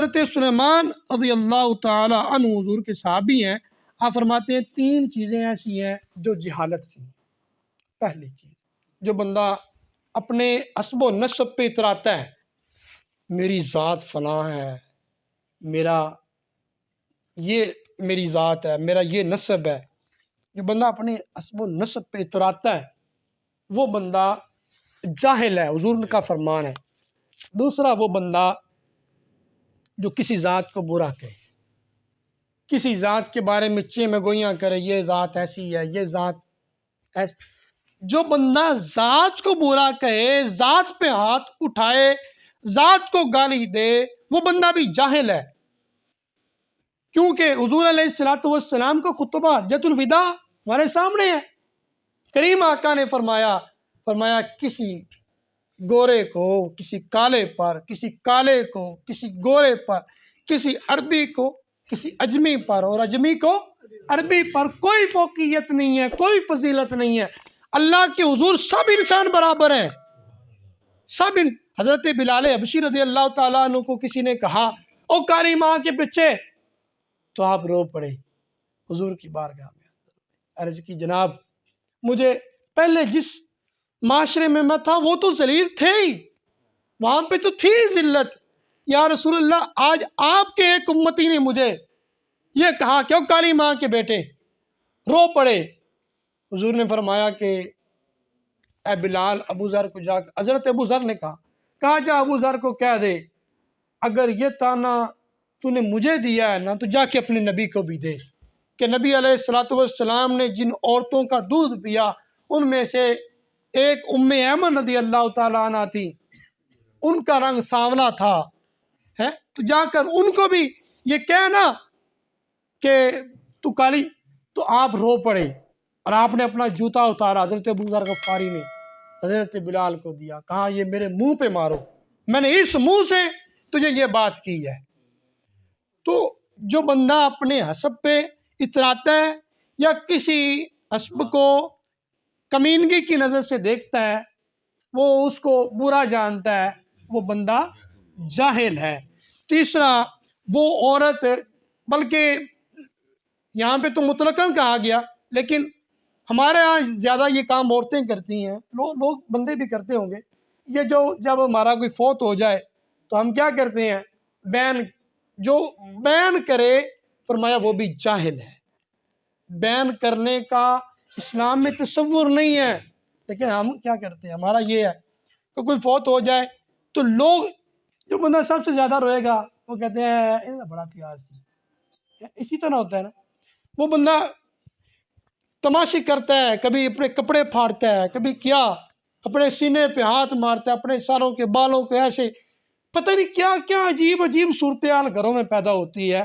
حضرت سلیمان رضی اللہ تعالی عنہ حضور کے صحابی ہیں. آپ فرماتے ہیں 3 چیزیں ایسی ہیں جو جہالت سے ہیں. پہلی چیز، جو بندہ اپنے حسب و نسب پہ اتراتا ہے، میری ذات فلاں ہے، میری ذات ہے، میرا یہ نسب ہے، جو بندہ اپنے حسب و نسب پہ اتراتا ہے وہ بندہ جاہل ہے، حضور کا فرمان ہے. دوسرا، وہ بندہ جو کسی ذات کو برا کہے، کسی ذات کے بارے میں چہ میں گوئیاں کرے، یہ ذات ایسی ہے، یہ ذات ایسی. جو بندہ ذات کو برا کہے، ذات پہ ہاتھ اٹھائے، ذات کو گالی دے، وہ بندہ بھی جاہل ہے. کیونکہ حضور علیہ السلام کا خطبہ حجۃ الوداع ہمارے سامنے ہے. کریم آقا نے فرمایا کسی گورے کو کسی کالے پر، کسی کالے کو کسی گورے پر، کسی عربی کو کسی اجمی پر، اور اجمی کو عربی پر کوئی فوقیت نہیں ہے، کوئی فضیلت نہیں ہے. اللہ کے حضور سب انسان برابر ہیں، سب. حضرت بلال حبشی رضی اللہ تعالیٰ عنہ کو کسی نے کہا او کاری ماں کے پیچھے، تو آپ رو پڑے حضور کی بارگاہ میں، عرض کی جناب مجھے پہلے جس معاشرے میں میں تھا وہ تو ذلیل تھے ہی، وہاں پہ تو تھی ذلت. یا رسول اللہ، آج آپ کے ایک امتی نے مجھے یہ کہا کہ او کالی ماں کے بیٹے، رو پڑے. حضور نے فرمایا کہ اے بلال، ابو ذر کو جا، حضرت ابو ذر نے کہا جا ابو ذر کو کہہ دے اگر یہ تانا تو نے مجھے دیا ہے نا تو جا کے اپنے نبی کو بھی دے، کہ نبی علیہ السلام نے جن عورتوں کا دودھ پیا ان میں سے ایک ام ایمن رضی اللہ تعالیٰ عنہ تھی، ان کا رنگ سانولا تھا. تو جا کر ان کو بھی یہ کہنا کہ تو کالی. تو آپ رو پڑے اور آپ نے اپنا جوتا اتارا، حضرت ابو ذر غفاری نے حضرت بلال کو دیا، کہا یہ میرے منہ پہ مارو، میں نے اس منہ سے تجھے یہ بات کی ہے. تو جو بندہ اپنے حسب پہ اتراتا ہے یا کسی حسب کو کمینگی کی نظر سے دیکھتا ہے، وہ اس کو برا جانتا ہے، وہ بندہ جاہل ہے. تیسرا، وہ عورت، بلکہ یہاں پہ تو مطلقاً کہا گیا لیکن ہمارے ہاں زیادہ یہ کام عورتیں کرتی ہیں، لوگ بندے بھی کرتے ہوں گے. یہ جب ہمارا کوئی فوت ہو جائے تو ہم کیا کرتے ہیں، جو بیان کرے، فرمایا وہ بھی جاہل ہے. بیان کرنے کا اسلام میں تصور نہیں ہے، لیکن ہم کیا کرتے ہیں، ہمارا یہ ہے کہ کوئی فوت ہو جائے تو لوگ، جو بندہ سب سے زیادہ روئے گا وہ کہتے ہیں یہ بڑا پیار سی. اسی طرح ہوتا ہے نا، وہ بندہ تماشی کرتا ہے، کبھی اپنے کپڑے پھاڑتا ہے، کبھی کیا اپنے سینے پہ ہاتھ مارتا ہے، اپنے ساروں کے بالوں کو ایسے، پتہ نہیں کیا کیا عجیب عجیب صورتحال گھروں میں پیدا ہوتی ہے.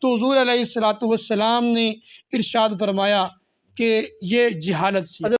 تو حضور علیہ السلام نے ارشاد فرمایا کہ یہ جہالت سی.